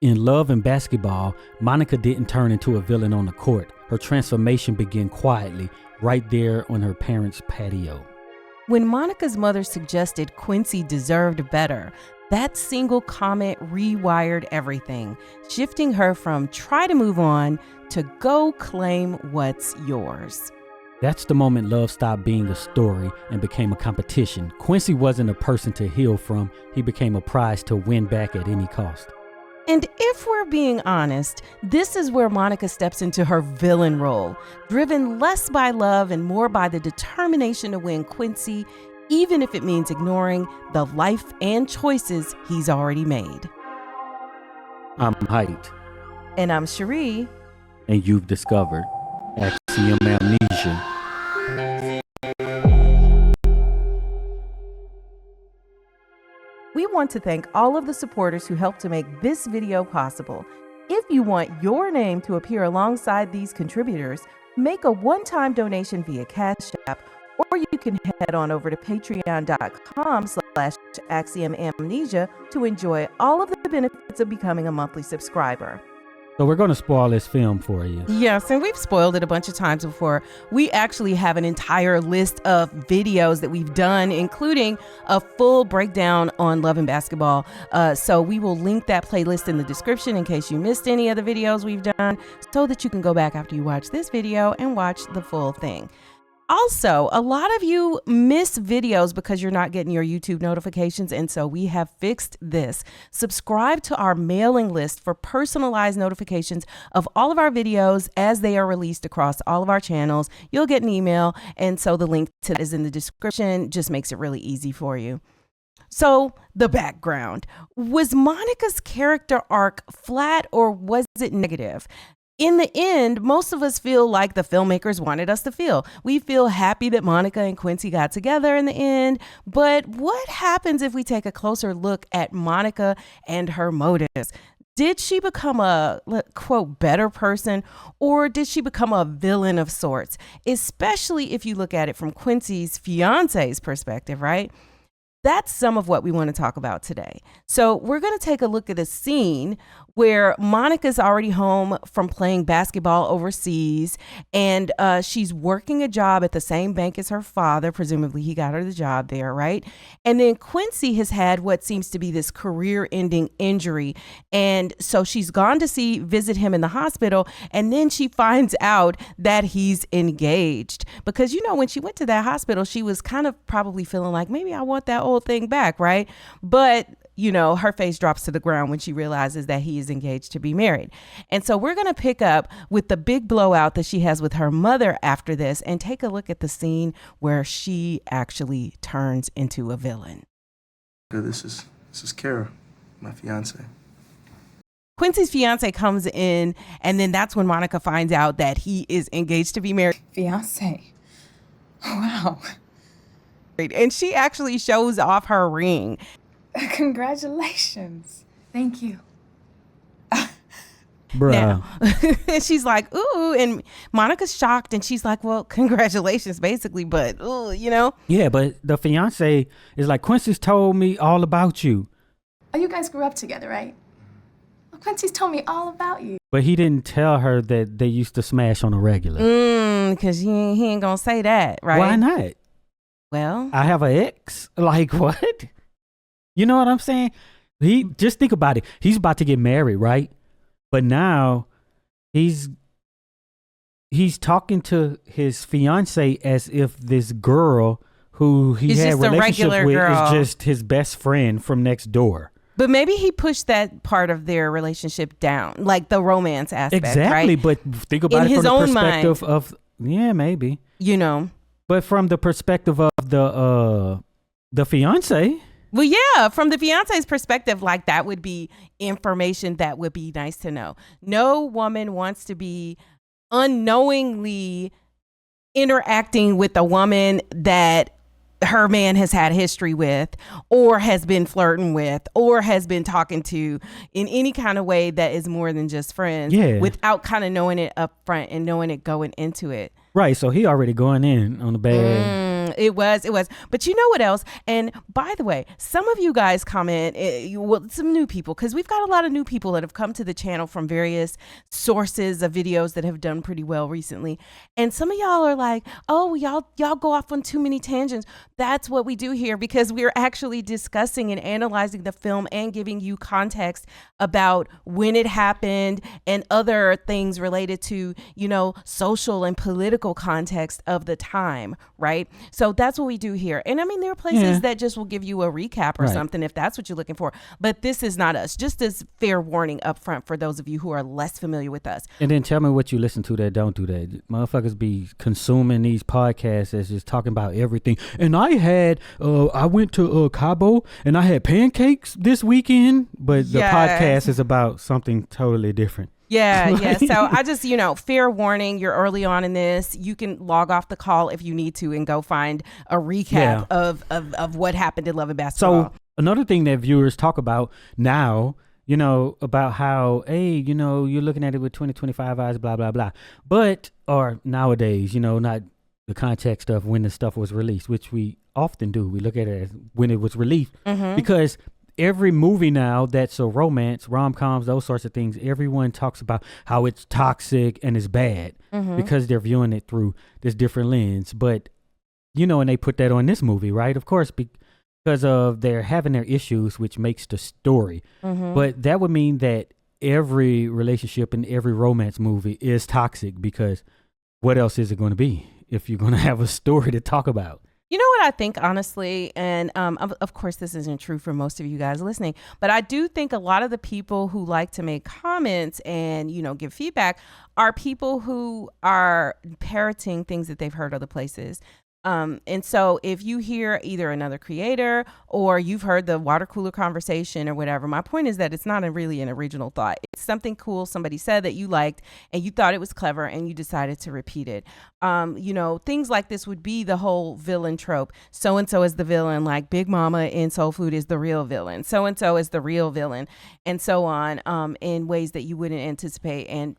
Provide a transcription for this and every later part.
In Love and Basketball, Monica didn't turn into a villain on the court. Her transformation began quietly, right there on her parents' patio. When Monica's mother suggested Quincy deserved better, that single comment rewired everything, shifting her from try to move on to go claim what's yours. That's the moment love stopped being a story and became a competition. Quincy wasn't a person to heal from. He became a prize to win back at any cost. And if we're being honest, this is where Monica steps into her villain role, driven less by love and more by the determination to win Quincy, even if it means ignoring the life and choices he's already made. I'm Heit. And I'm Cheri. And you've discovered Axiom Amnesia. We want to thank all of the supporters who helped to make this video possible. If you want your name to appear alongside these contributors, make a one-time donation via Cash App, or you can head on over to patreon.com/axiomamnesia to enjoy all of the benefits of becoming a monthly subscriber. So we're going to spoil this film for you. Yes, and we've spoiled it a bunch of times before. We actually have an entire list of videos that we've done, including a full breakdown on Love and Basketball. So we will link that playlist in the description in case you missed any of the videos we've done, so that you can go back after you watch this video and watch the full thing. Also, a lot of you miss videos because you're not getting your YouTube notifications, and so we have fixed this. Subscribe to our mailing list for personalized notifications of all of our videos as they are released across all of our channels. You'll get an email, and so the link to that is in the description. Just makes it really easy for you. So, the background. Was Monica's character arc flat or was it negative? In the end, most of us feel like the filmmakers wanted us to feel. We feel happy that Monica and Quincy got together in the end. But what happens if we take a closer look at Monica and her motives? Did she become a, quote, better person, or did she become a villain of sorts? Especially if you look at it from Quincy's fiance's perspective, right? That's some of what we want to talk about today. So we're going to take a look at a scene where Monica's already home from playing basketball overseas, and she's working a job at the same bank as her father. Presumably he got her the job there, right? And then Quincy has had what seems to be this career-ending injury, and so she's gone to visit him in the hospital, and then she finds out that he's engaged. Because, you know, when she went to that hospital, she was kind of probably feeling like, maybe I want that old thing back, right? But you know, her face drops to the ground when she realizes that he is engaged to be married. And so we're going to pick up with the big blowout that she has with her mother after this and take a look at the scene where she actually turns into a villain. This is Kara, my fiance. Quincy's fiance comes in, and then that's when Monica finds out that he is engaged to be married. Fiance? Wow. And she actually shows off her ring. Congratulations. Thank you. Bruh. Now, she's like, ooh, and Monica's shocked, and she's like, well, congratulations, basically, but, ooh, you know? Yeah, but the fiance is like, Quincy's told me all about you. Oh, you guys grew up together, right? Well, Quincy's told me all about you. But he didn't tell her that they used to smash on a regular. Because he ain't gonna say that, right? Why not? Well, I have an ex. Like, what? You know what I'm saying? Just think about it. He's about to get married, right? But now he's talking to his fiance as if this girl who he had a relationship with is just his best friend from next door. But maybe he pushed that part of their relationship down, like the romance aspect, exactly, right? But think about it from the perspective mind, of, yeah, maybe. You know. But from the perspective of the fiance. Well, yeah, from the fiance's perspective, like that would be information that would be nice to know. No woman wants to be unknowingly interacting with a woman that her man has had history with, or has been flirting with, or has been talking to in any kind of way that is more than just friends, without kind of knowing it up front and knowing it going into it. Right, so he already going in on the bad. It was. But you know what else? And by the way, some of you guys comment, some new people, because we've got a lot of new people that have come to the channel from various sources of videos that have done pretty well recently. And some of y'all are like, oh, y'all go off on too many tangents. That's what we do here, because we're actually discussing and analyzing the film and giving you context about when it happened and other things related to, social and political context of the time, right? So that's what we do here. And I mean, there are places that just will give you a recap or something if that's what you're looking for. But this is not us. Just as fair warning up front for those of you who are less familiar with us. And then tell me what you listen to that don't do that. Motherfuckers be consuming these podcasts as just talking about everything. And I went to Cabo and I had pancakes this weekend, but the podcast is about something totally different. Yeah. So I just, fair warning, you're early on in this. You can log off the call if you need to and go find a recap of what happened in Love and Basketball. So another thing that viewers talk about now, about how, hey, you're looking at it with 2025 eyes, blah, blah, blah. But, or nowadays, not the context of when the stuff was released, which we often do. We look at it as when it was released because every movie now that's a romance, rom-coms, those sorts of things, everyone talks about how it's toxic and it's bad because they're viewing it through this different lens. But, and they put that on this movie, right? Of course, because of they're having their issues, which makes the story. But that would mean that every relationship in every romance movie is toxic, because what else is it going to be if you're going to have a story to talk about? You know what I think, honestly, and of course this isn't true for most of you guys listening, but I do think a lot of the people who like to make comments and, give feedback are people who are parroting things that they've heard other places. And so if you hear either another creator or you've heard the water cooler conversation or whatever, my point is that it's not really an original thought. It's something cool somebody said that you liked and you thought it was clever and you decided to repeat it. Things like this would be the whole villain trope. So-and-so is the villain, like Big Mama in Soul Food is the real villain. So-and-so is the real villain, and so on, in ways that you wouldn't anticipate. And,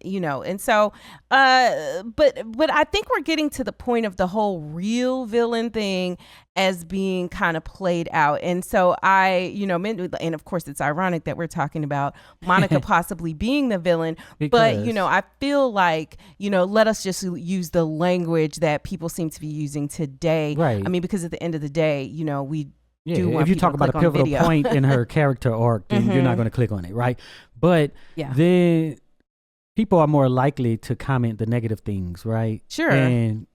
but I think we're getting to the point of the whole real villain thing as being kind of played out. And so and of course it's ironic that we're talking about Monica possibly being the villain, but I feel like, let us just use the language that people seem to be using today. Right. I mean, because at the end of the day, we do want if you talk about a pivotal point in her character arc, then you're not going to click on it, right? But then people are more likely to comment the negative things, right? Sure. And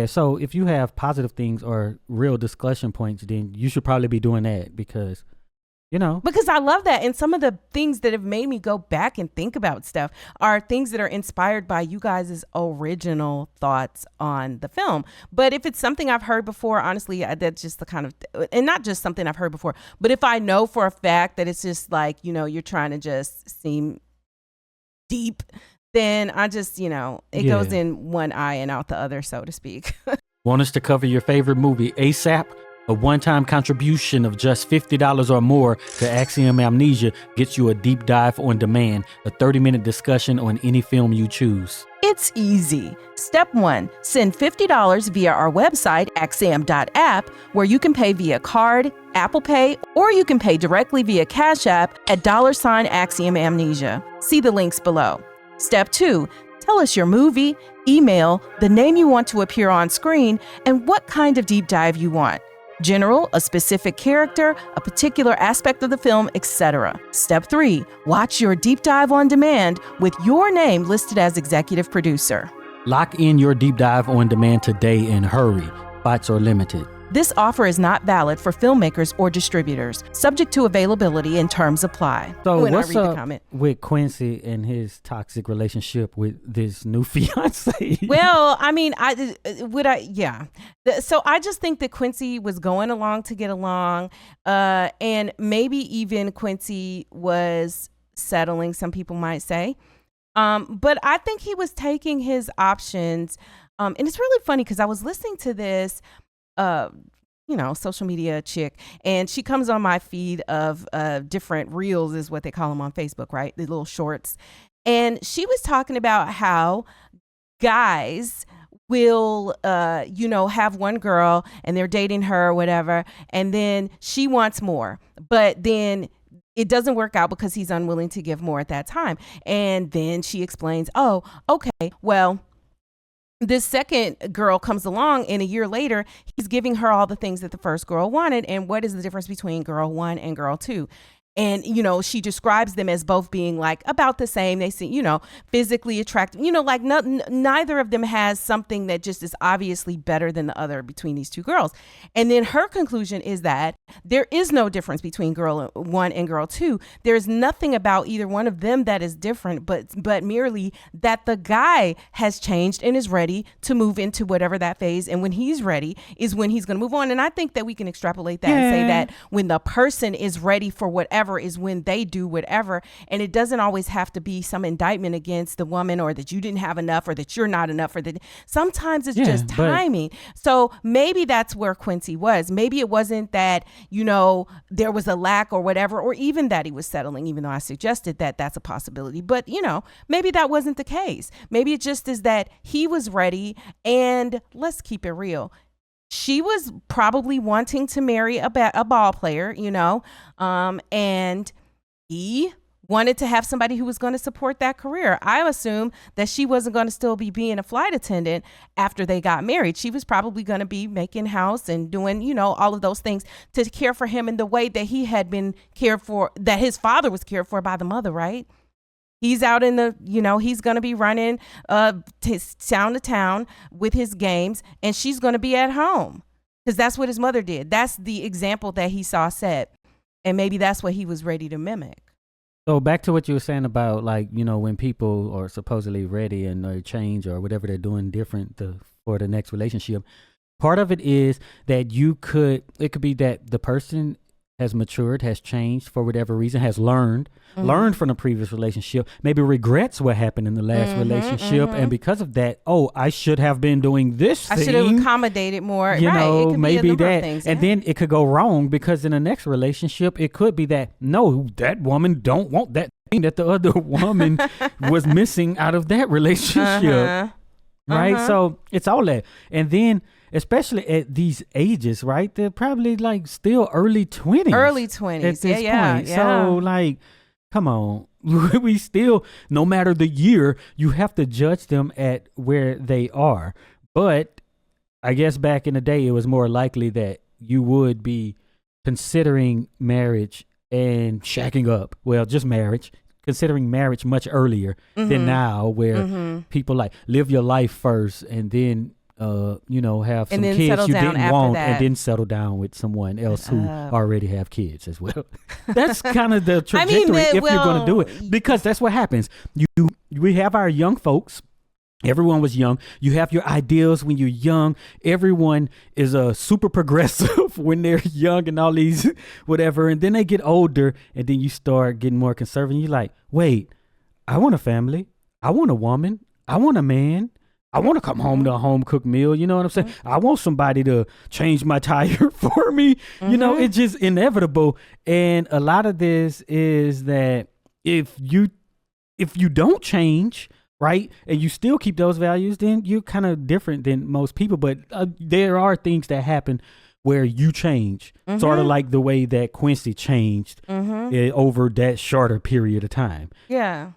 so if you have positive things or real discussion points, then you should probably be doing that because, Because I love that. And some of the things that have made me go back and think about stuff are things that are inspired by you guys' original thoughts on the film. But if it's something I've heard before, honestly, that's just the kind of, and not just something I've heard before, but if I know for a fact that it's just like, you're trying to just seem deep, then I just, it goes in one eye and out the other, so to speak. Want us to cover your favorite movie ASAP? A one-time contribution of just $50 or more to Axiom Amnesia gets you a deep dive on demand, a 30-minute discussion on any film you choose. It's easy. Step 1, send $50 via our website, axiom.app, where you can pay via card, Apple Pay, or you can pay directly via Cash App at $Axiom Amnesia. See the links below. Step 2, tell us your movie, email, the name you want to appear on screen, and what kind of deep dive you want. General, a specific character, a particular aspect of the film, etc. Step 3, watch your deep dive on demand with your name listed as executive producer. Lock in your deep dive on demand today and hurry. Spots are limited. This offer is not valid for filmmakers or distributors. Subject to availability and terms apply. So what's up with Quincy and his toxic relationship with this new fiance? Well, I mean, So I just think that Quincy was going along to get along, and maybe even Quincy was settling, some people might say. But I think he was taking his options. And it's really funny because I was listening to this social media chick, and she comes on my feed of different reels, is what they call them on Facebook, right? The little shorts. And she was talking about how guys will, have one girl and they're dating her or whatever, and then she wants more, but then it doesn't work out because he's unwilling to give more at that time. And then she explains, oh, okay, well, this second girl comes along and a year later, he's giving her all the things that the first girl wanted. And what is the difference between girl 1 and girl 2? And, she describes them as both being like about the same. They seem, physically attractive, like neither of them has something that just is obviously better than the other between these two girls. And then her conclusion is that there is no difference between girl 1 and girl 2. There's nothing about either one of them that is different, but merely that the guy has changed and is ready to move into whatever that phase. And when he's ready is when he's going to move on. And I think that we can extrapolate that and say that when the person is ready for whatever is when they do whatever. And it doesn't always have to be some indictment against the woman or that you didn't have enough or that you're not enough or that sometimes it's just timing. So maybe that's where Quincy was. Maybe it wasn't that, there was a lack or whatever, or even that he was settling, even though I suggested that that's a possibility. But, maybe that wasn't the case. Maybe it just is that he was ready. And let's keep it real. She was probably wanting to marry a ball player, and he wanted to have somebody who was going to support that career. I assume that she wasn't going to still be being a flight attendant after they got married. She was probably going to be making house and doing, all of those things to care for him in the way that he had been cared for, that his father was cared for by the mother, right? He's out in the, he's going to be running town to town with his games, and she's going to be at home because that's what his mother did. That's the example that he saw set, and maybe that's what he was ready to mimic. So back to what you were saying about, like, when people are supposedly ready and they change or whatever they're doing different for the next relationship, part of it is that it could be that the person has matured, has changed for whatever reason, has learned from the previous relationship, maybe regrets what happened in the last relationship. And because of that, I should have been doing this thing. I should have accommodated more. It could maybe be that. Things, and then it could go wrong because in the next relationship, it could be that, no, that woman don't want that thing that the other woman was missing out of that relationship. Right? So it's all that. And then, especially at these ages, right? They're probably like still early 20s. Early 20s. At this point. Yeah. So like, come on. We still, no matter the year, you have to judge them at where they are. But I guess back in the day, it was more likely that you would be considering marriage and shacking up. Well, just marriage. Considering marriage much earlier than now, where people like live your life first and then have some kids you didn't want and then settle down with someone else who already have kids as well. That's kind of the trajectory if you're going to do it, because that's what happens. We have our young folks. Everyone was young. You have your ideals when you're young. Everyone is super progressive when they're young and all these whatever. And then they get older and then you start getting more conservative. You're like, wait, I want a family. I want a woman. I want a man. I want to come home to a home cooked meal. You know what I'm saying? I want somebody to change my tire for me. It's just inevitable. And a lot of this is that if you don't change, right, and you still keep those values, then you're kind of different than most people. But there are things that happen where you change, sort of like the way that Quincy changed over that shorter period of time. Yeah.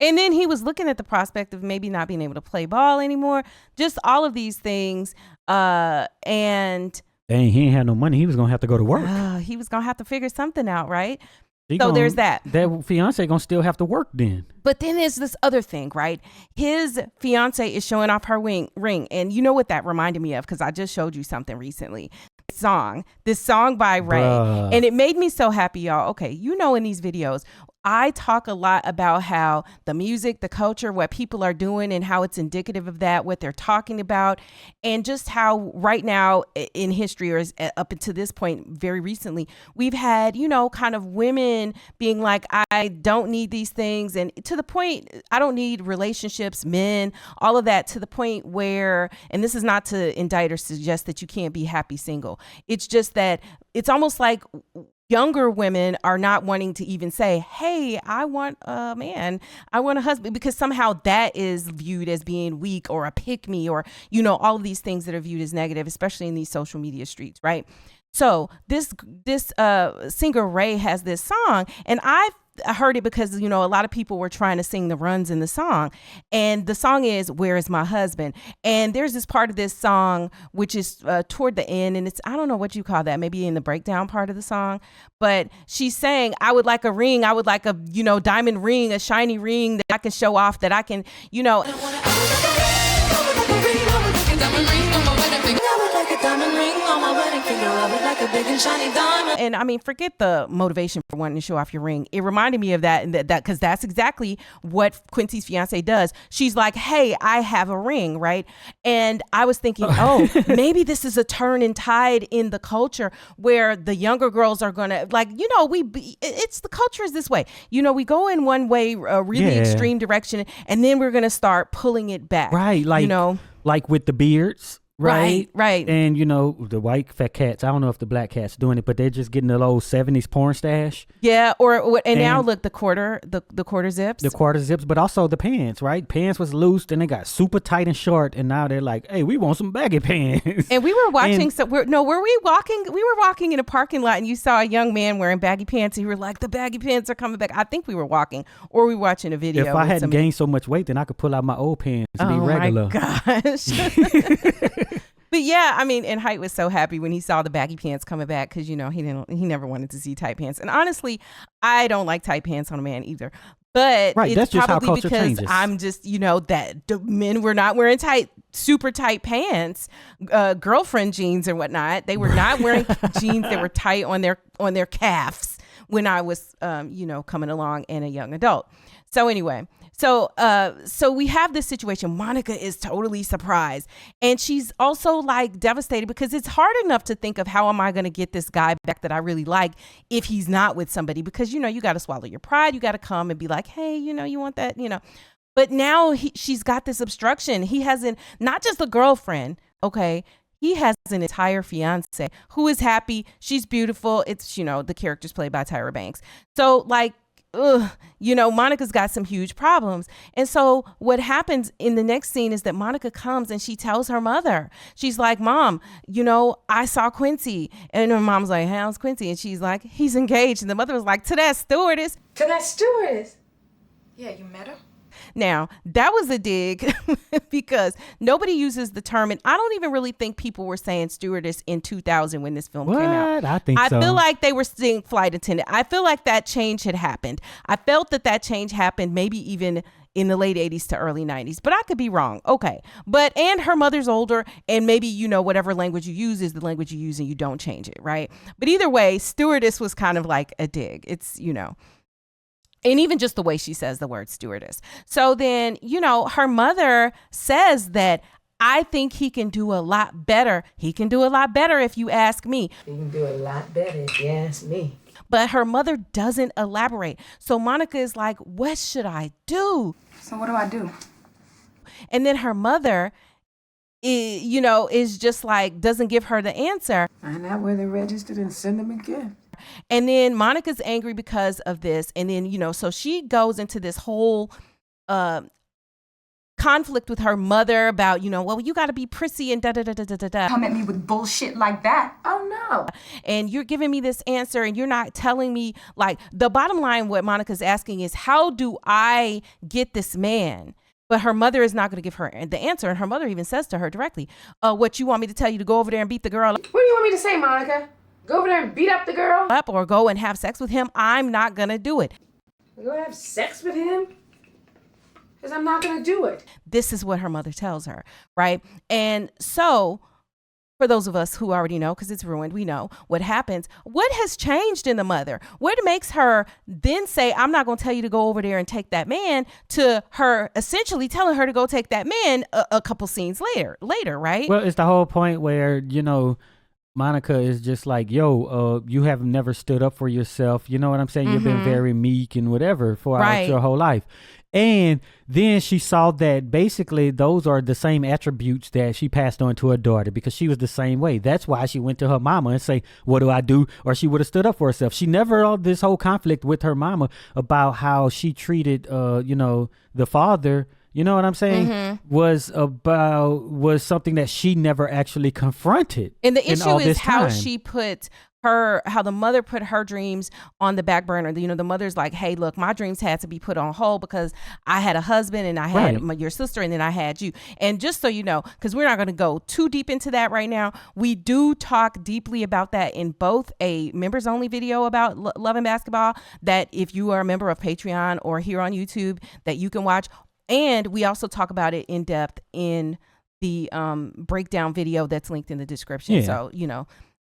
And then he was looking at the prospect of maybe not being able to play ball anymore. Just all of these things. And dang, he ain't had no money. He was going to have to go to work. He was going to have to figure something out, right? There's that. That fiance gonna still have to work then. But then there's this other thing, right? His fiance is showing off her ring. And you know what that reminded me of? Because I just showed you something recently. This song by Ray. And it made me so happy, y'all. Okay, in these videos, I talk a lot about how the music, the culture, what people are doing and how it's indicative of that, what they're talking about, and just how right now in history, or up until this point, very recently, we've had, kind of women being like, I don't need these things. And to the point, I don't need relationships, men, all of that, to the point where, and this is not to indict or suggest that you can't be happy single. It's just that it's almost like younger women are not wanting to even say, hey, I want a man, I want a husband, because somehow that is viewed as being weak or a pick me, or, you know, all of these things that are viewed as negative, especially in these social media streets, right? So this singer Ray has this song, and I heard it because, you know, a lot of people were trying to sing the runs in the song, and the song is "Where Is My Husband?" And there's this part of this song which is toward the end, and it's, I don't know what you call that, maybe in the breakdown part of the song, but she's saying, I would like a ring, I would like a, you know, diamond ring, a shiny ring that I can show off, that I can, you know. And I mean, forget the motivation for wanting to show off your ring. It reminded me of that, and that because that's exactly what Quincy's fiance does. She's like, hey, I have a ring, right? And I was thinking, oh, maybe this is a turn and tide in the culture where the younger girls are gonna, like, you know, it's the culture is this way. You know, we go in one way, a really extreme direction, and then we're gonna start pulling it back. Right, like, you know, like with the beards. Right. And, you know, the white fat cats, I don't know if the black cats doing it, but they're just getting the old 70s porn stash. Yeah, and now look, the quarter zips. The quarter zips, but also the pants, right? Pants was loose, and they got super tight and short, and now they're like, hey, we want some baggy pants. And we were watching, were we walking? We were walking in a parking lot, and you saw a young man wearing baggy pants, and you were like, the baggy pants are coming back. I think we were walking, or we were watching a video. If I hadn't gained so much weight, then I could pull out my old pants and be regular. Oh my gosh. But yeah, I mean, and Heit was so happy when he saw the baggy pants coming back, because, you know, he never wanted to see tight pants. And honestly, I don't like tight pants on a man either. But right, it's that's just probably how culture because changes. I'm just, you know, that the men were not wearing super tight pants, girlfriend jeans and whatnot. They were not wearing jeans that were tight on their calves when I was, you know, coming along and a young adult. So anyway. So we have this situation. Monica is totally surprised, and she's also like devastated, because it's hard enough to think of, how am I going to get this guy back that I really like if he's not with somebody? Because, you know, you got to swallow your pride. You got to come and be like, hey, you know, you want that, you know. But now she's got this obstruction. He hasn't, not just a girlfriend, okay. He has an entire fiance who is happy. She's beautiful. It's, you know, the character's played by Tyra Banks. So like, you know, Monica's got some huge problems. And so what happens in the next scene is that Monica comes and she tells her mother. She's like, Mom, you know, I saw Quincy. And her mom's like, how's Quincy? And she's like, he's engaged. And the mother was like, to that stewardess. To that stewardess? Yeah, you met her? Now, that was a dig because nobody uses the term, and I don't even really think people were saying stewardess in 2000 when this film came out. I think so. I feel like they were saying flight attendant. I feel like that change had happened. I felt that change happened maybe even in the late 80s to early 90s, but I could be wrong. Okay. And her mother's older, and maybe, you know, whatever language you use is the language you use and you don't change it, right? But either way, stewardess was kind of like a dig. It's, you know. And even just the way she says the word stewardess. So then, you know, her mother says that, I think he can do a lot better. He can do a lot better if you ask me. He can do a lot better if you ask me. But her mother doesn't elaborate. So Monica is like, what should I do? So what do I do? And then her mother, you know, is just like, doesn't give her the answer. Find out where they're registered and send them a gift. And then Monica's angry because of this. And then, you know, so she goes into this whole conflict with her mother about, you know, well, you got to be prissy and da-da-da-da-da-da. Come at me with bullshit like that. Oh, no. And you're giving me this answer and you're not telling me, like, the bottom line, what Monica's asking is, how do I get this man? But her mother is not going to give her the answer. And her mother even says to her directly, what, you want me to tell you to go over there and beat the girl What do you want me to say, Monica? Go over there and beat up the girl? up or go and have sex with him? I'm not going to do it. You want to have sex with him? Because I'm not going to do it. This is what her mother tells her, right? And so for those of us who already know, because it's ruined, we know what happens. What has changed in the mother? What makes her then say, I'm not going to tell you to go over there and take that man, to her essentially telling her to go take that man a couple scenes later, right? Well, it's the whole point where, you know, Monica is just like, yo, you have never stood up for yourself. You know what I'm saying? Mm-hmm. You've been very meek and whatever for your whole life. And then she saw that basically those are the same attributes that she passed on to her daughter, because she was the same way. That's why she went to her mama and say, what do I do? Or she would have stood up for herself. She never had this whole conflict with her mama about how she treated, the father. You know what I'm saying? Was something that she never actually confronted. And the issue is how time. she put how the mother put her dreams on the back burner. The mother's like, hey, look, my dreams had to be put on hold because I had a husband and I had your sister and then I had you. And just so you know, because we're not going to go too deep into that right now, we do talk deeply about that in both a members only video about Love and Basketball that if you are a member of Patreon or here on YouTube that you can watch. And we also talk about it in depth in the breakdown video that's linked in the description. Yeah.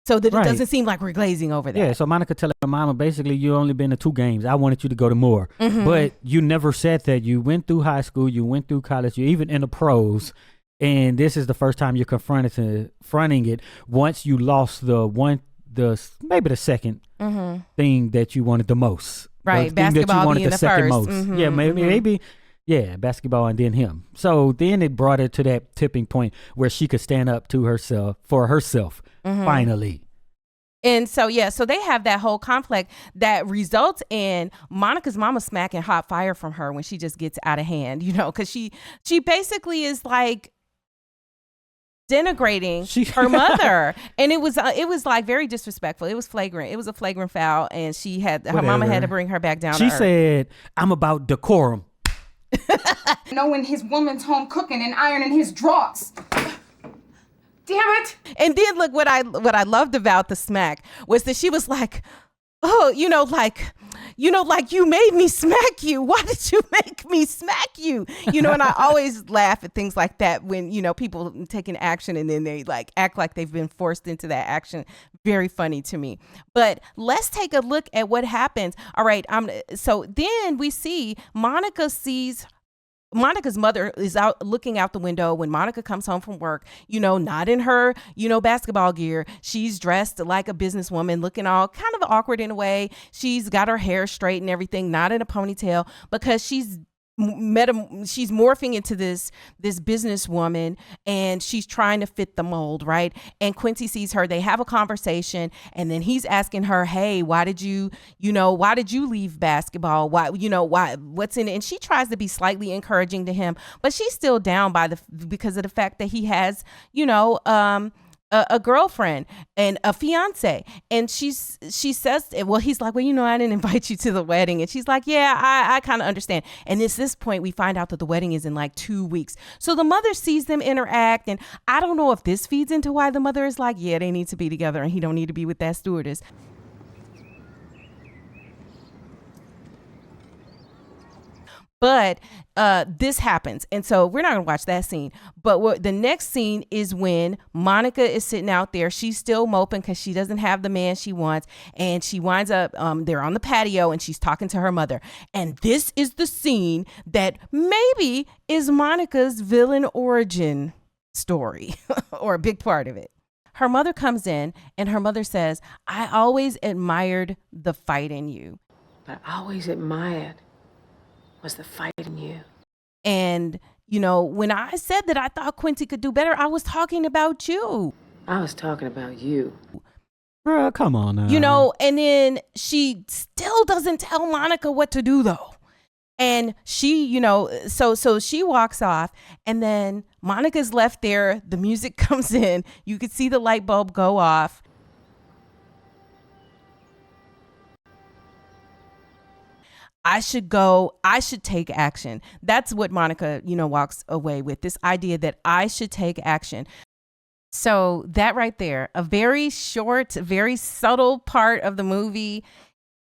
So that it doesn't seem like we're glazing over that. Yeah, so Monica telling her mama, basically, you only been to 2 games. I wanted you to go to more. But you never said that. You went through high school, you went through college, you even in the pros, and this is the first time you're confronting it once you lost maybe the second thing that you wanted the most. Right, the thing basketball that you wanted being the the second first. most. Yeah, maybe. Yeah, basketball and then him. So then it brought her to that tipping point where she could stand up to herself finally. And so they have that whole conflict that results in Monica's mama smacking hot fire from her when she just gets out of hand, because she basically is like denigrating her mother, and it was like very disrespectful. It was flagrant. It was a flagrant foul, and her mama had to bring her back down. She said, "I'm about decorum." Knowing his woman's home cooking and ironing his drawers. Damn it. And then look, what I loved about the smack was that she was like, oh, like you made me smack you. Why did you make me smack you? And I always laugh at things like that when, people taking action and then they like act like they've been forced into that action. Very funny to me. But let's take a look at what happens. All right. So then we see Monica's mother is out looking out the window when Monica comes home from work, not in her, basketball gear. She's dressed like a businesswoman, looking all kind of awkward in a way. She's got her hair straight and everything, not in a ponytail, because she's morphing into this businesswoman, and she's trying to fit the mold, right? And Quincy sees her. They have a conversation, and then he's asking her, "Hey, why did you leave basketball? Why, what's in it?" And she tries to be slightly encouraging to him, but she's still down because of the fact that he has, a girlfriend and a fiance, and she says, well, he's like, well, I didn't invite you to the wedding, and she's like, yeah, I kind of understand. And it's this point we find out that the wedding is in like 2 weeks, so the mother sees them interact, and I don't know if this feeds into why the mother is like, yeah, they need to be together and he don't need to be with that stewardess. But this happens. And so we're not going to watch that scene. But the next scene is when Monica is sitting out there. She's still moping because she doesn't have the man she wants. And she winds up, they're on the patio and she's talking to her mother. And this is the scene that maybe is Monica's villain origin story or a big part of it. Her mother comes in and her mother says, I always admired the fight in you. But I always admired was the fight in you. And, when I said that I thought Quincy could do better, I was talking about you. I was talking about you. Bruh, come on now. And then she still doesn't tell Monica what to do, though. And she, so she walks off, and then Monica's left there. The music comes in. You could see the light bulb go off. I should take action. That's what Monica, walks away with, this idea that I should take action. So that right there, a very short, very subtle part of the movie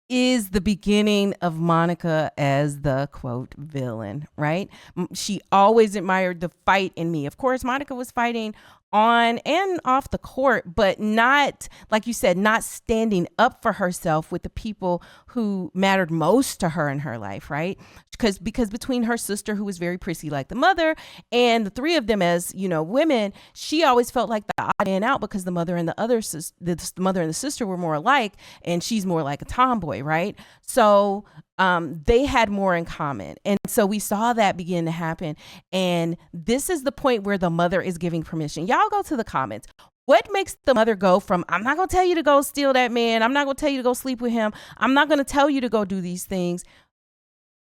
is the beginning of Monica as the quote villain, right? She always admired the fight in me. Of course, Monica was fighting on and off the court, but not, like you said, not standing up for herself with the people who mattered most to her in her life, right? Because between her sister, who was very prissy like the mother, and the three of them as, women, she always felt like the odd man out because the mother and the mother and the sister were more alike, and she's more like a tomboy, right? So they had more in common. And so we saw that begin to happen. And this is the point where the mother is giving permission. Y'all go to the comments. What makes the mother go from, I'm not going to tell you to go steal that man, I'm not going to tell you to go sleep with him, I'm not going to tell you to go do these things,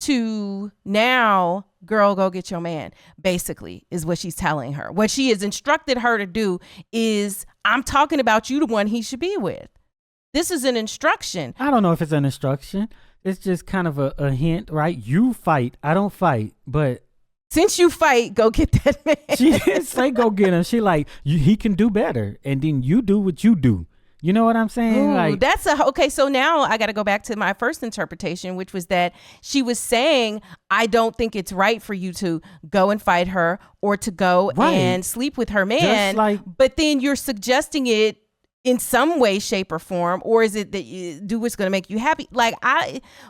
to now, girl, go get your man, basically, is what she's telling her. What she has instructed her to do is, I'm talking about you, the one he should be with. This is an instruction. I don't know if it's an instruction. It's just kind of a hint, right? You fight. I don't fight. But since you fight, go get that man. She didn't say go get him. She like, he can do better. And then you do what you do. You know what I'm saying? Ooh, like, that's okay. So now I got to go back to my first interpretation, which was that she was saying, I don't think it's right for you to go and fight her or to go and sleep with her man. But then you're suggesting it in some way, shape, or form, or is it that you do what's going to make you happy? Like,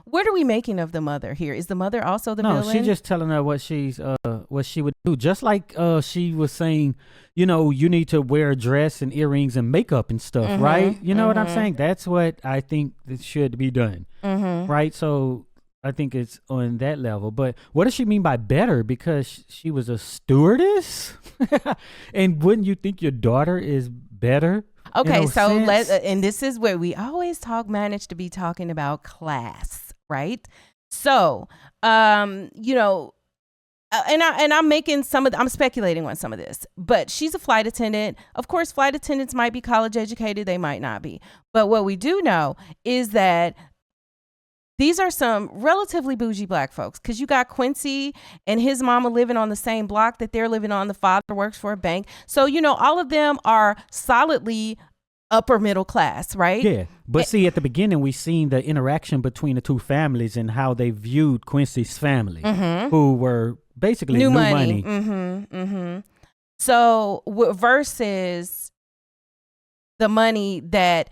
what are we making of the mother here? Is the mother also the villain? No, she's just telling her what she would do. Just like she was saying, you know, you need to wear a dress and earrings and makeup and stuff, right? You know what I'm saying? That's what I think that should be done, right? So I think it's on that level. But what does she mean by better? Because she was a stewardess? And wouldn't you think your daughter is better? Okay, so and this is where we always manage to be talking about class, right? So, you know, and I'm speculating on some of this, but she's a flight attendant. Of course, flight attendants might be college educated, they might not be. But what we do know is that these are some relatively bougie black folks, because you got Quincy and his mama living on the same block that they're living on. The father works for a bank. So, you know, all of them are solidly upper middle class, right? Yeah. But see, at the beginning, we seen the interaction between the two families and how they viewed Quincy's family, who were basically new money. So versus the money that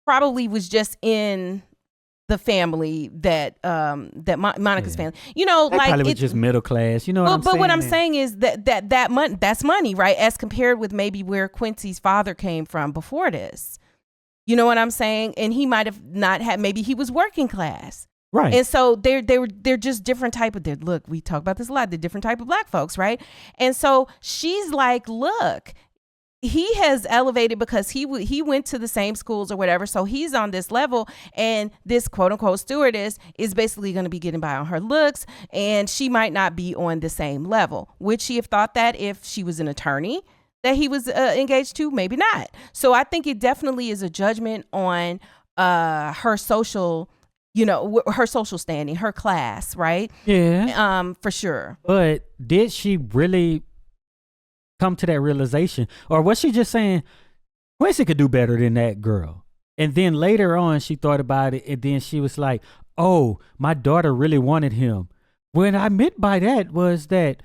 probably was just in the family that Monica's family, you know, that like probably was just middle class, you know. But what I'm saying is that money, that's money, right? As compared with maybe where Quincy's father came from before this, you know what I'm saying? And he might have not had, maybe he was working class, right? And so they're just different type of. Look, we talk about this a lot. They're different type of black folks, right? And so she's like, look. He has elevated because he went to the same schools or whatever. So he's on this level, and this quote unquote stewardess is basically going to be getting by on her looks, and she might not be on the same level. Would she have thought that if she was an attorney that he was engaged to? Maybe not. So I think it definitely is a judgment on her social, you know, her social standing, her class, right? Yeah. For sure. But did she really come to that realization, or was she just saying Quincy could do better than that girl? And then later on she thought about it, and then she was like, oh, my daughter really wanted him. What I meant by that was that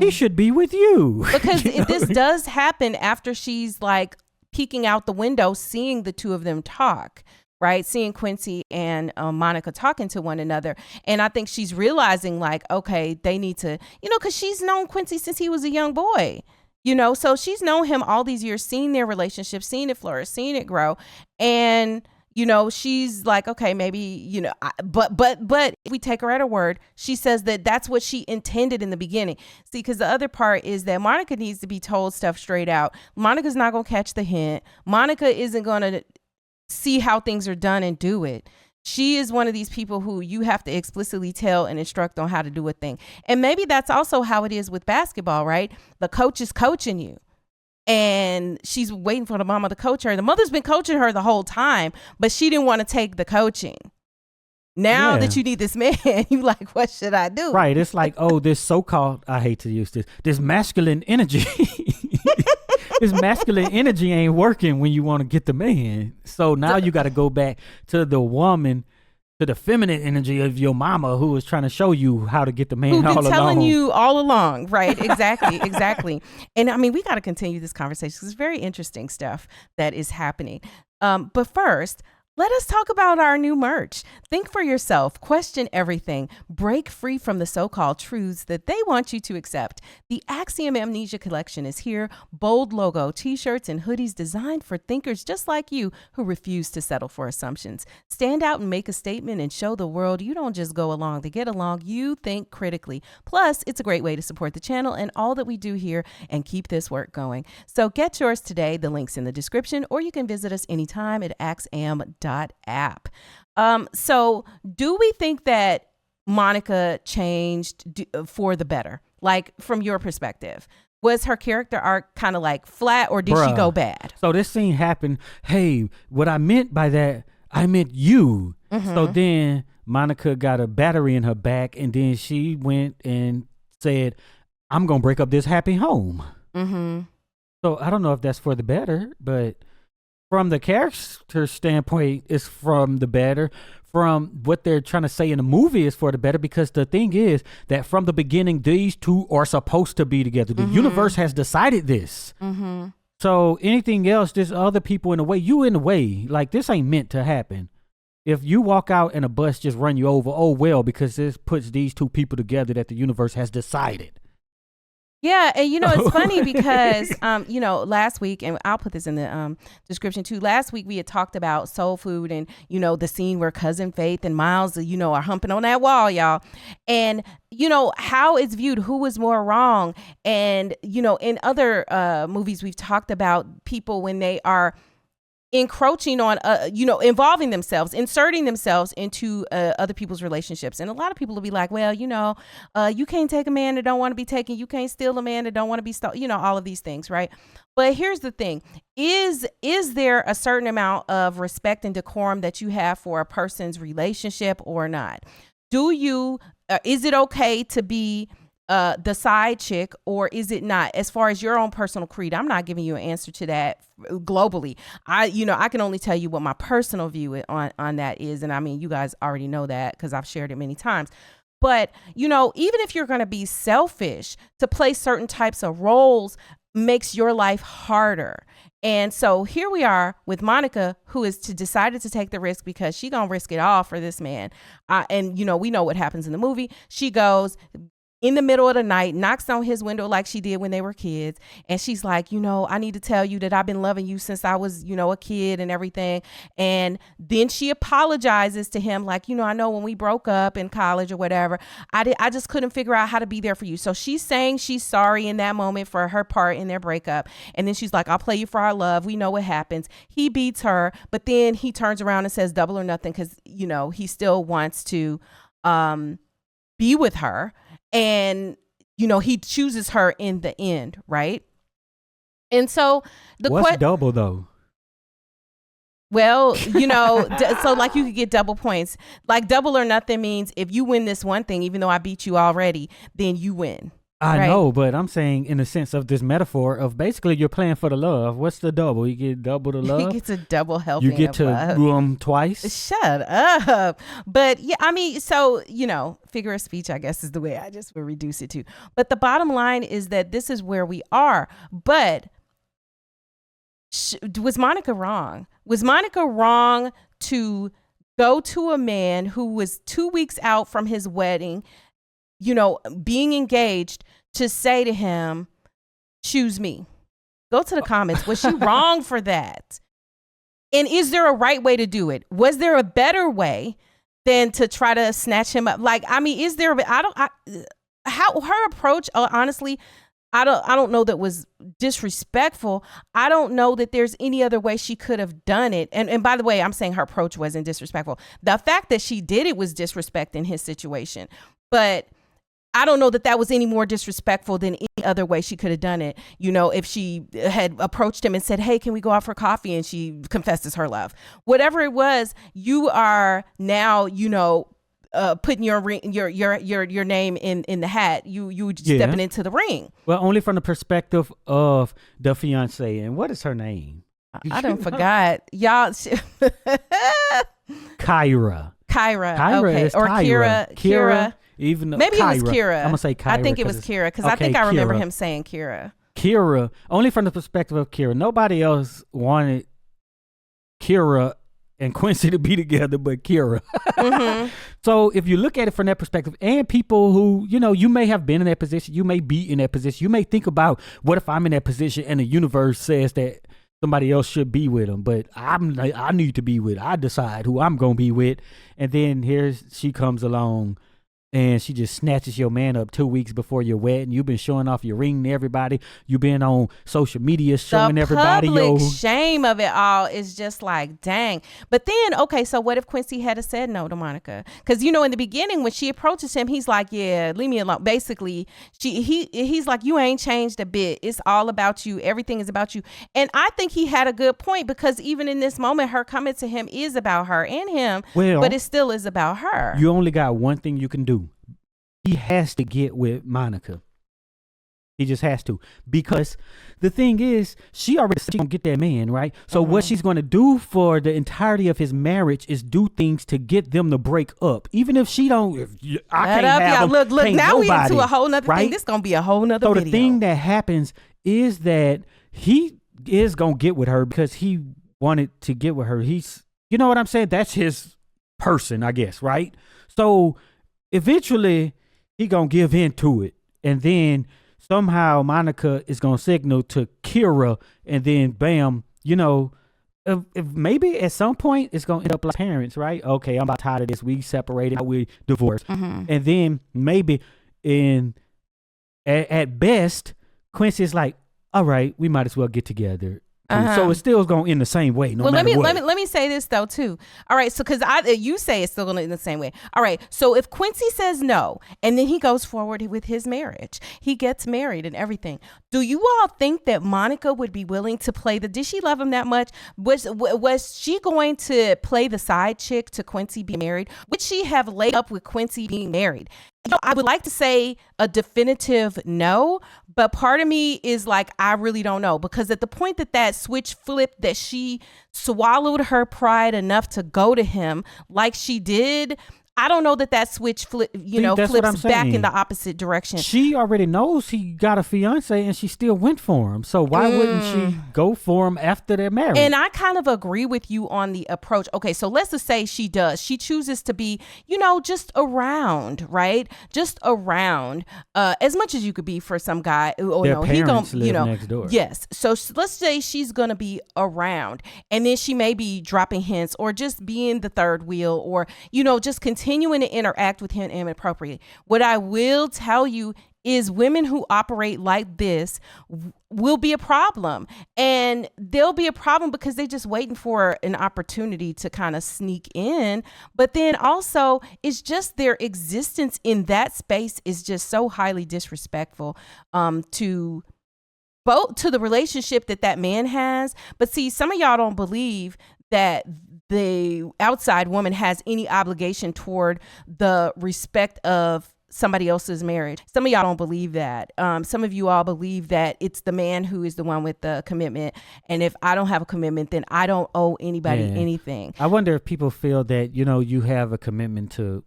he should be with you. Because this does happen after she's like peeking out the window, seeing the two of them talk, right? Seeing Quincy and Monica talking to one another. And I think she's realizing like, okay, they need to, you know, because she's known Quincy since he was a young boy. You know, so she's known him all these years, seen their relationship, seen it flourish, seen it grow. And, you know, she's like, okay, maybe, you know, but if we take her at her word, she says that that's what she intended in the beginning. See, because the other part is that Monica needs to be told stuff straight out. Monica's not going to catch the hint. Monica isn't going to see how things are done and do it. She is one of these people who you have to explicitly tell and instruct on how to do a thing. And maybe that's also how it is with basketball, right? The coach is coaching you and she's waiting for the mama to coach her. The mother's been coaching her the whole time, but she didn't want to take the coaching. Now that you need this man, you like, what should I do? Right. It's like, oh, this so-called, I hate to use this masculine energy. This masculine energy ain't working when you want to get the man. So now you got to go back to the woman, to the feminine energy of your mama who was trying to show you how to get the man all along. Who's been telling you all along. Right. Exactly. And I mean, we got to continue this conversation because it's very interesting stuff that is happening. But first, Let us talk about our new merch. Think for yourself, question everything, break free from the so-called truths that they want you to accept. The Axiom Amnesia collection is here. Bold logo, t-shirts, and hoodies designed for thinkers just like you who refuse to settle for assumptions. Stand out and make a statement and show the world you don't just go along to get along, you think critically. Plus, it's a great way to support the channel and all that we do here and keep this work going. So get yours today. The link's in the description, or you can visit us anytime at axiom.app. So do we think that Monica changed for the better? Like, from your perspective, was her character arc kind of like flat, or did she go bad? So this scene happened. Hey, what I meant by that, I meant you. So then Monica got a battery in her back, and then she went and said, I'm going to break up this happy home. So I don't know if that's for the better, but from the character standpoint, it's from the better. From what they're trying to say in the movie is for the better, because the thing is that from the beginning, these two are supposed to be together. The universe has decided this. So anything else, there's other people in the way. You in the way. Like, this ain't meant to happen. If you walk out and a bus just run you over, oh well, because this puts these two people together that the universe has decided. Yeah, and it's funny because last week, and I'll put this in the description too. Last week we had talked about soul food, and the scene where Cousin Faith and Miles, are humping on that wall, y'all, and how it's viewed, who was more wrong, and in other movies we've talked about people when they are encroaching on, involving themselves, inserting themselves into other people's relationships. And a lot of people will be like, well, you can't take a man that don't want to be taken. You can't steal a man that don't want to be stolen, all of these things, right? But here's the thing. Is there a certain amount of respect and decorum that you have for a person's relationship or not? Is it okay to be the side chick, or is it not? As far as your own personal creed, I'm not giving you an answer to that globally. I can only tell you what my personal view on that is. And I mean, you guys already know that because I've shared it many times. But, even if you're going to be selfish, to play certain types of roles makes your life harder. And so here we are with Monica, who is decided to take the risk because she going to risk it all for this man. And, we know what happens in the movie. She goes in the middle of the night, knocks on his window like she did when they were kids. And she's like, I need to tell you that I've been loving you since I was, a kid and everything. And then she apologizes to him like, I know when we broke up in college or whatever, I just couldn't figure out how to be there for you. So she's saying she's sorry in that moment for her part in their breakup. And then she's like, I'll play you for our love. We know what happens. He beats her, but then he turns around and says double or nothing because, he still wants to be with her. And, he chooses her in the end, right? And so what's double though? Well, so like you could get double points. Like double or nothing means if you win this one thing, even though I beat you already, then you win. I know, but I'm saying in the sense of this metaphor of basically you're playing for the love. What's the double? You get double the love? He gets a double helping. You get to twice? Shut up. But yeah, I mean, so, figure of speech, I guess, is the way I just will reduce it to. But the bottom line is that this is where we are. But was Monica wrong? Was Monica wrong to go to a man who was 2 weeks out from his wedding, being engaged, to say to him, choose me? Go to the comments. Was she wrong for that? And is there a right way to do it? Was there a better way than to try to snatch him up? Like, I mean, is there, how her approach, honestly, I don't know that was disrespectful. I don't know that there's any other way she could have done it. And by the way, I'm saying her approach wasn't disrespectful. The fact that she did it was disrespect in his situation. But I don't know that was any more disrespectful than any other way she could have done it. If she had approached him and said, hey, can we go out for coffee? And she confesses her love. Whatever it was, you are now, putting your name in the hat. You stepping into the ring. Well, only from the perspective of the fiance. And what is her name? I done forgot. Y'all. Kyra. Okay. Is or Kyra. Kira. Even maybe Kyra. It was Kira. I'm gonna say Kyra. I think it was Kira because I think I remember him saying Kira. Only from the perspective of Kira. Nobody else wanted Kira and Quincy to be together, but Kira. So if you look at it from that perspective, and people who, you know, you may have been in that position, you may be in that position, you may think about, what if I'm in that position and the universe says that somebody else should be with him, but I need to be with, I decide who I'm going to be with. And then she comes along and she just snatches your man up 2 weeks before your wedding. You've been showing off your ring to everybody. You've been on social media showing everybody. The public shame of it all is just like, dang. But then, okay, so what if Quincy had said no to Monica? Because, you know, in the beginning when she approaches him, he's like, yeah, leave me alone. Basically, he's like, you ain't changed a bit. It's all about you. Everything is about you. And I think he had a good point, because even in this moment, her comment to him is about her and him, but it still is about her. You only got one thing you can do. He has to get with Monica. He just has to. Because the thing is, she already said she's going to get that man, right? So what she's going to do for the entirety of his marriage is do things to get them to break up. Even if she don't, I can't have them, Look, now we into a whole nother thing. Right? This is going to be a whole nother video. So the thing that happens is that he is going to get with her because he wanted to get with her. He's, you know what I'm saying? That's his person, I guess, right? So eventually he gonna give in to it, and then somehow Monica is gonna signal to Kira, and then bam, you know, if maybe at some point it's gonna end up like parents, right? Okay, I'm about tired of this. We separated, we divorced, and then maybe at best, Quincy is like, all right, we might as well get together. So it's still going to end the same way, no matter what. Let me say this though too. All right, so because you say it's still going to end the same way. All right, so if Quincy says no, and then he goes forward with his marriage, he gets married and everything. Do you all think that Monica would be willing to play did she love him that much? Was she going to play the side chick to Quincy being married? Would she have laid up with Quincy being married? You know, I would like to say a definitive no, but part of me is like, I really don't know, because at the point that switch flipped, that she swallowed her pride enough to go to him like she did, I don't know that switch flips back in the opposite direction. She already knows he got a fiance and she still went for him. So why wouldn't she go for him after they're married? And I kind of agree with you on the approach. Okay, so let's just say she does. She chooses to be, you know, just around, right? Just around, as much as you could be for some guy. Their parents live next door. Yes. So let's say she's going to be around, and then she may be dropping hints or just being the third wheel, or, you know, just continuing to interact with him inappropriately. What I will tell you is women who operate like this will be a problem, and they'll be a problem because they're just waiting for an opportunity to kind of sneak in. But then also it's just their existence in that space is just so highly disrespectful to the relationship that man has. But see, some of y'all don't believe that the outside woman has any obligation toward the respect of somebody else's marriage. Some of y'all don't believe that. Some of you all believe that it's the man who is the one with the commitment. And if I don't have a commitment, then I don't owe anybody anything. I wonder if people feel that, you know, you have a commitment to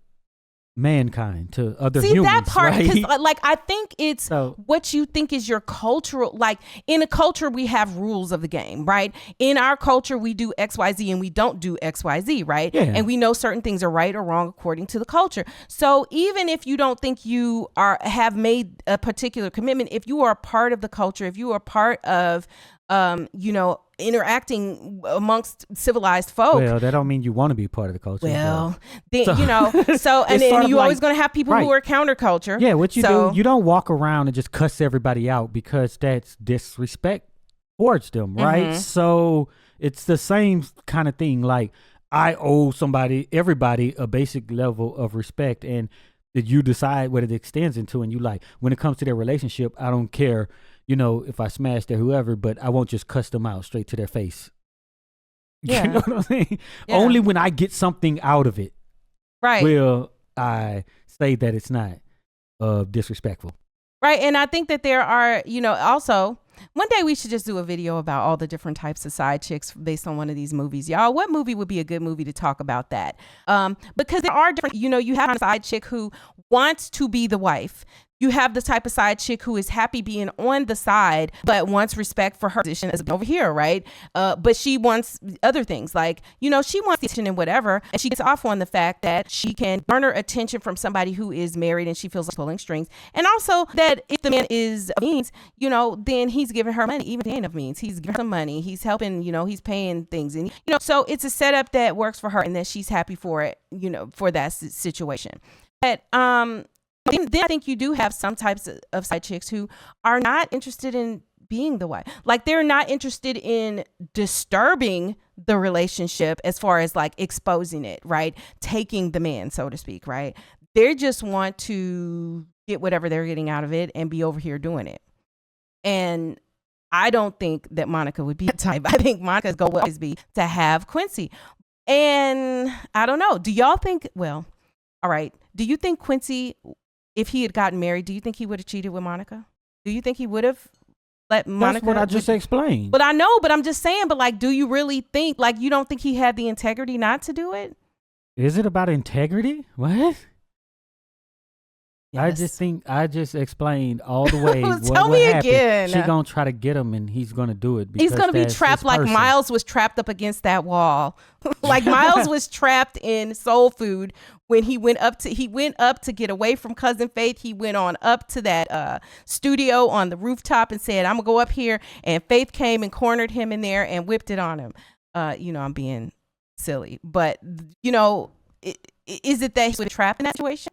mankind, to other humans. That part, because right? like I think it's what you think is your cultural, like in a culture we have rules of the game, right? In our culture we do XYZ and we don't do XYZ, right? And we know certain things are right or wrong according to the culture. So even if you don't think you have made a particular commitment, if you are a part of the culture, if you are part of you know, interacting amongst civilized folk. Well, that don't mean you want to be part of the culture. Well, then, you know, so and then you're always going to have people who are counterculture. Yeah, what you do, you don't walk around and just cuss everybody out because that's disrespect towards them, right? So it's the same kind of thing. Like, I owe everybody a basic level of respect, and that you decide what it extends into. And you like, when it comes to their relationship, I don't care, you know, if I smash their whoever, but I won't just cuss them out straight to their face. Yeah. You know what I'm saying? Yeah. Only when I get something out of it, right, will I say that it's not disrespectful. Right. And I think that there are, you know, also, one day we should just do a video about all the different types of side chicks based on one of these movies. Y'all, what movie would be a good movie to talk about that? Because there are different, you know, you have a side chick who wants to be the wife. you have the type of side chick who is happy being on the side, but wants respect for her position as over here, right? But she wants other things, like, you know, she wants attention and whatever, and she gets off on the fact that she can garner attention from somebody who is married and she feels like pulling strings. And also that if the man is of means, you know, then he's giving her money, even if he ain't of means. He's giving her some money, he's helping, you know, he's paying things. And, you know, so it's a setup that works for her and that she's happy for it, you know, for that situation. But, then I think you do have some types of side chicks who are not interested in being the wife. Like, they're not interested in disturbing the relationship as far as like exposing it, right? Taking the man, so to speak, right? They just want to get whatever they're getting out of it and be over here doing it. And I don't think that Monica would be the type. I think Monica's goal would always be to have Quincy. And I don't know. Do y'all think, well, all right. Do you think Quincy, if he had gotten married, do you think he would have cheated with Monica? Do you think he would have let Monica? That's what I just explained. But I know, but I'm just saying, but like, do you really think, like, you don't think he had the integrity not to do it? Is it about integrity? What? Yes. I just explained all the way. Tell me happened. again. She gonna try to get him, and he's gonna do it. He's gonna be that's trapped his like person. Miles was trapped up against that wall. Like Miles was trapped in Soul Food when he went up to get away from Cousin Faith. He went on up to that studio on the rooftop and said, "I'm gonna go up here." And Faith came and cornered him in there and whipped it on him. You know, I'm being silly, but you know, is it that he was trapped in that situation?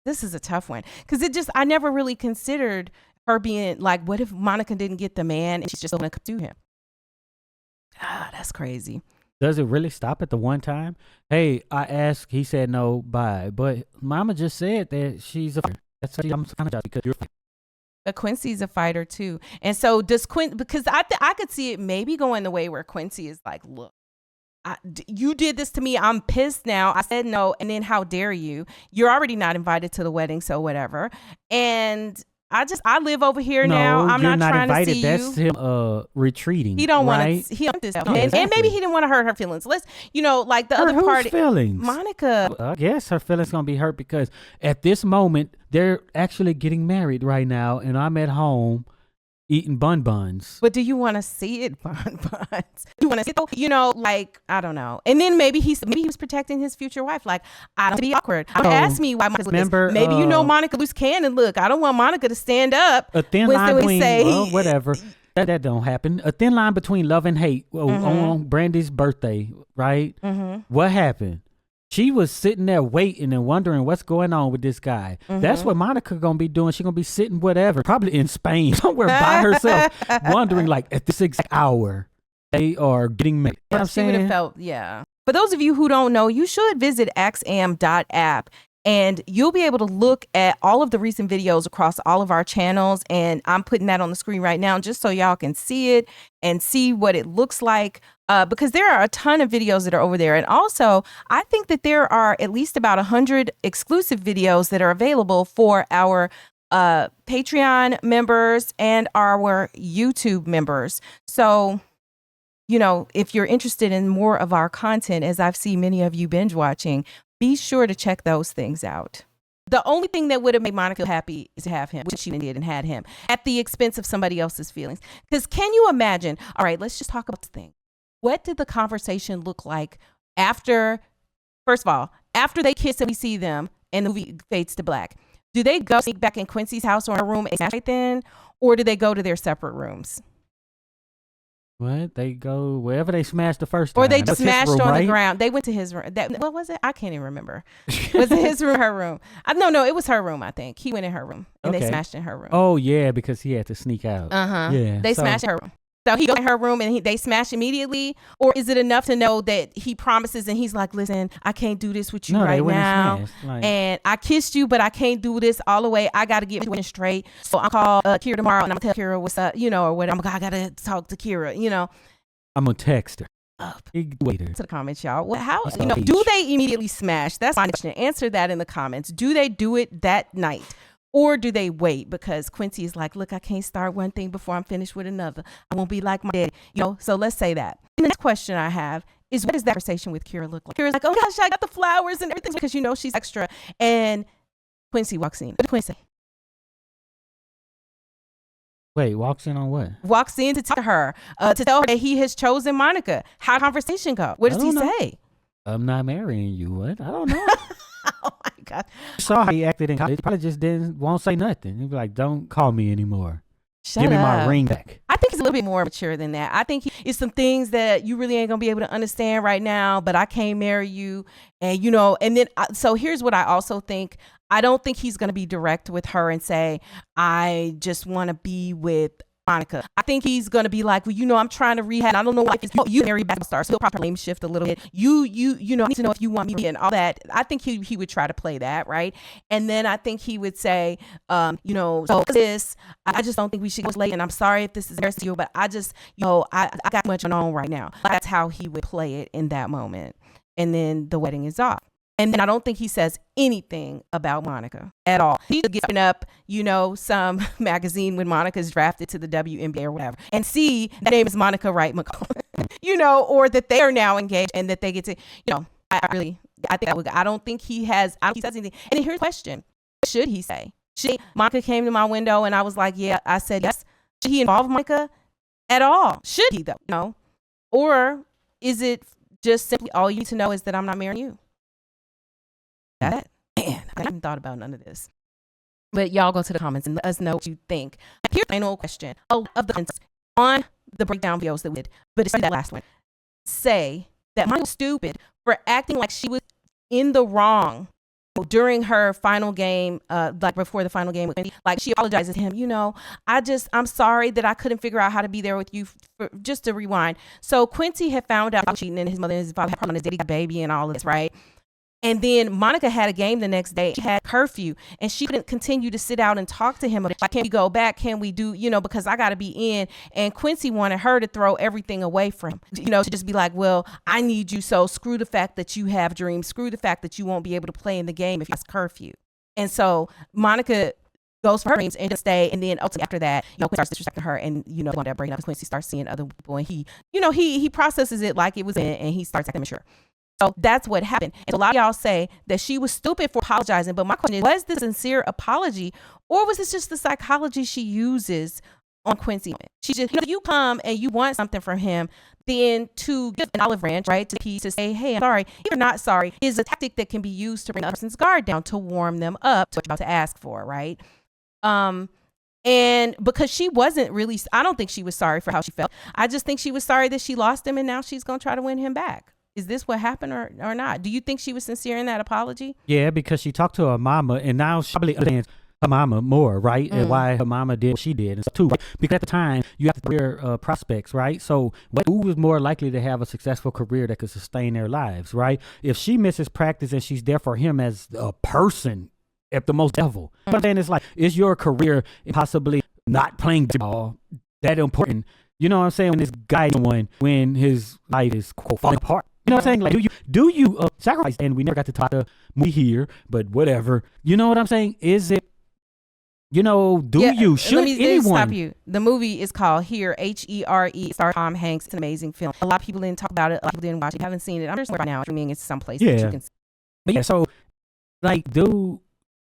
This is a tough one because I never really considered her being like, what if Monica didn't get the man and she's just gonna do him? That's crazy. Does it really stop at the one time? Hey, I asked, he said no, bye. But Mama just said that she's a fighter. That's what I'm kind of because you're a fighter. But Quincy's a fighter too, and so does Quincy, because I could see it maybe going the way where Quincy is like, look, you did this to me. I'm pissed now. I said no. And then how dare you? You're already not invited to the wedding. So whatever. And I live over here now. I'm not trying invited. to see That's you. Him retreating. He don't right? want to. He this. Yeah, And exactly. maybe he didn't want to hurt her feelings. Let's, you know, like the other whose party. feelings? Monica. I guess her feelings going to be hurt because at this moment, they're actually getting married right now. And I'm at home eating buns. But do you want to see it, buns? You want to see it, you know, like, I don't know. And then maybe he was protecting his future wife. Like, I don't want to be awkward. Don't ask me why Monica's remember, this. Maybe you know Monica loose cannon. Look, I don't want Monica to stand up. A thin line between, whatever. That don't happen. A thin line between love and hate on Brandy's birthday, right? Mm-hmm. What happened? She was sitting there waiting and wondering what's going on with this guy. Mm-hmm. That's what Monica gonna be doing. She gonna be sitting whatever, probably in Spain somewhere by herself, wondering like at this exact hour they are getting married. You know what I'm saying? She would have felt, yeah. For those of you who don't know, you should visit axiom.app. And you'll be able to look at all of the recent videos across all of our channels. And I'm putting that on the screen right now just so y'all can see it and see what it looks like. Because there are a ton of videos that are over there. And also, I think that there are at least about 100 exclusive videos that are available for our Patreon members and our YouTube members. So, you know, if you're interested in more of our content, as I've seen many of you binge watching, be sure to check those things out. The only thing that would have made Monica happy is to have him, which she did and had him, at the expense of somebody else's feelings. Because can you imagine? All right, let's just talk about this thing. What did the conversation look like after, first of all, after they kiss and we see them and the movie fades to black? Do they go sneak back in Quincy's house or in her room and smash right then? Or do they go to their separate rooms? What? They go wherever they smashed the first time. Or they just smashed room, on right? the ground. They went to his room. What was it? I can't even remember. Was it his room, her room? No, it was her room, I think. He went in her room and they smashed in her room. Oh, yeah, because he had to sneak out. Uh-huh. Yeah. They smashed in her room. So he goes in her room and they smash immediately? Or is it enough to know that he promises and he's like, listen, I can't do this with you right now. And I kissed you, but I can't do this all the way. I got to get it straight. So I'll call Kira tomorrow and I'm going to tell Kira what's up, you know, or whatever. I got to talk to Kira, you know. I'm going to text her. To the comments, y'all. How, you know, do they immediately smash? That's my question. Answer that in the comments. Do they do it that night? Or do they wait? Because Quincy is like, look, I can't start one thing before I'm finished with another. I won't be like my daddy. You know, so let's say that. the next question I have is, what does that conversation with Kira look like? Kira's like, oh gosh, I got the flowers and everything because she's extra. And Quincy walks in. What did Quincy say? Wait, walks in on what? Walks in to talk to her, to tell her that he has chosen Monica. How conversation go? What does he say? I'm not marrying you. What? I don't know. Oh my God. Saw how he acted in college. Probably just won't say nothing. He'd be like, don't call me anymore. Shut Give me up. my ring back. I think he's a little bit more mature than that. I think it's some things that you really ain't gonna be able to understand right now, but I can't marry you. And and then, so here's what I also think. I don't think he's gonna be direct with her and say, I just wanna be with Monica. I think he's gonna be like, well, I'm trying to rehab. I don't know if you marry basketball star, so he'll probably blame shift a little bit. You I need to know if you want me and all that. I think he would try to play that, right? And then I think he would say, so this, I just don't think we should go late. And I'm sorry if this is embarrassing to you, but I just, I got much on right now. That's how he would play it in that moment. And then the wedding is off. And then I don't think he says anything about Monica at all. He's giving up, some magazine when Monica's drafted to the WNBA or whatever, and see that name is Monica Wright McCall, or that they are now engaged and that they get to, I don't think he says anything. And then here's the question: what should he say? Monica came to my window and I was like, yeah, I said yes. Should he involve Monica at all? Should he though? Or is it just simply all you need to know is that I'm not marrying you? Man, I haven't thought about none of this. But y'all go to the comments and let us know what you think. Here's the final question of the on the breakdown videos that we did, but it's that last one. Say that Monica was stupid for acting like she was in the wrong during her final game, like before the final game with Wendy. Like, she apologizes to him, I'm sorry that I couldn't figure out how to be there with you. Just to rewind. So Quincy had found out cheating, and his mother and his father had problem on his daddy got baby and all of this, right? And then Monica had a game the next day. She had curfew, and she couldn't continue to sit out and talk to him. Like, can we go back? Can we do, because I got to be in. And Quincy wanted her to throw everything away from him, to just be like, well, I need you. So screw the fact that you have dreams. Screw the fact that you won't be able to play in the game if it's curfew. And so Monica goes for her dreams and just stay. And then ultimately after that, Quincy starts disrespecting her, and, on that breakup, Quincy starts seeing other people, and he, he processes it like it was in, and he starts acting mature. So that's what happened. And a lot of y'all say that she was stupid for apologizing. But my question is, was this a sincere apology, or was this just the psychology she uses on Quincy? She just, you come and you want something from him, then to give an olive branch, right, to peace, to say, hey, I'm sorry, even not sorry, is a tactic that can be used to bring the other person's guard down, to warm them up to what you're about to ask for, right? And because she wasn't really, I don't think she was sorry for how she felt. I just think she was sorry that she lost him, and now she's going to try to win him back. Is this what happened or not? Do you think she was sincere in that apology? Yeah, because she talked to her mama, and now she probably understands her mama more, right? And why her mama did what she did and stuff too, right? Because at the time, you have to career prospects, right? So who was more likely to have a successful career that could sustain their lives, right? If she misses practice and she's there for him as a person at the most level, but then it's like, is your career possibly not playing ball that important? You know what I'm saying? When this guy when his life is falling apart. You know what I'm saying? Like, do you sacrifice? And we never got to talk to me here, but whatever. You know what I'm saying? Is it, should anyone? Let me stop you. The movie is called Here, H-E-R-E. It stars Tom Hanks. It's an amazing film. A lot of people didn't talk about it. A lot of people didn't watch it. Haven't seen it. I'm just right now streaming. It's someplace that you can see. But yeah, so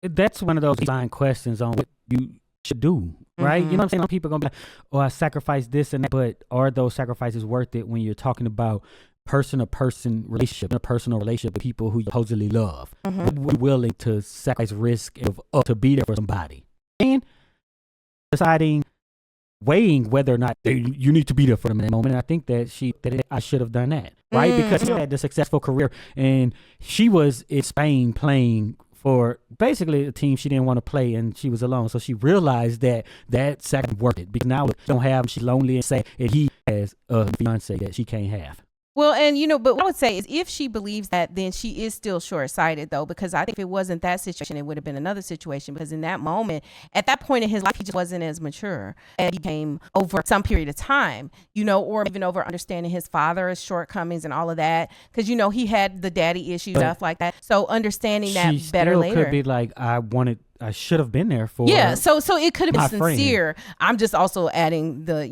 that's one of those design questions on what you should do. Right? You know what I'm saying? People are going to be like, oh, I sacrificed this and that, but are those sacrifices worth it when you're talking about person-to-person relationship, a personal relationship with people who you supposedly love? We're willing to sacrifice risk to be there for somebody. And weighing whether or not you need to be there for them in that moment. And I think that I should have done that, right? Because she had the successful career, and she was in Spain playing for basically a team she didn't want to play, and she was alone. So she realized that second worth it, because now she's lonely and sad, and he has a fiance that she can't have. Well, and but what I would say is, if she believes that, then she is still short-sighted, though, because I think if it wasn't that situation, it would have been another situation, because in that moment, at that point in his life, he just wasn't as mature, and he came over some period of time, or even over understanding his father's shortcomings and all of that, because he had the daddy issues, stuff like that. So understanding that better later. She still could be like, I should have been there for. Yeah, so it could have been sincere. I'm just also adding the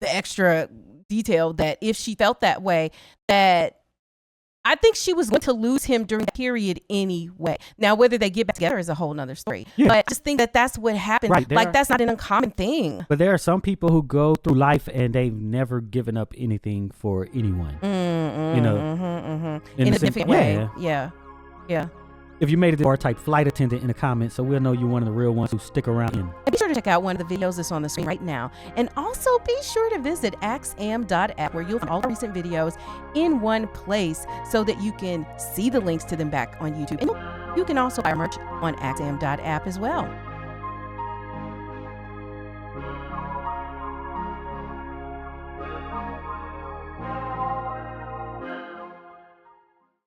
the extra detailed that if she felt that way, that I think she was going to lose him during that period anyway. Now, whether they get back together is a whole nother story. Yeah. But I just think that that's what happened. Right, like, that's not an uncommon thing. But there are some people who go through life and they've never given up anything for anyone. You know, in a different way. Yeah. If you made it or type flight attendant in the comments, so we'll know you're one of the real ones who stick around. And be sure to check out one of the videos that's on the screen right now. And also be sure to visit axiom.app, where you'll find all the recent videos in one place so that you can see the links to them back on YouTube. And you can also buy merch on axiom.app as well.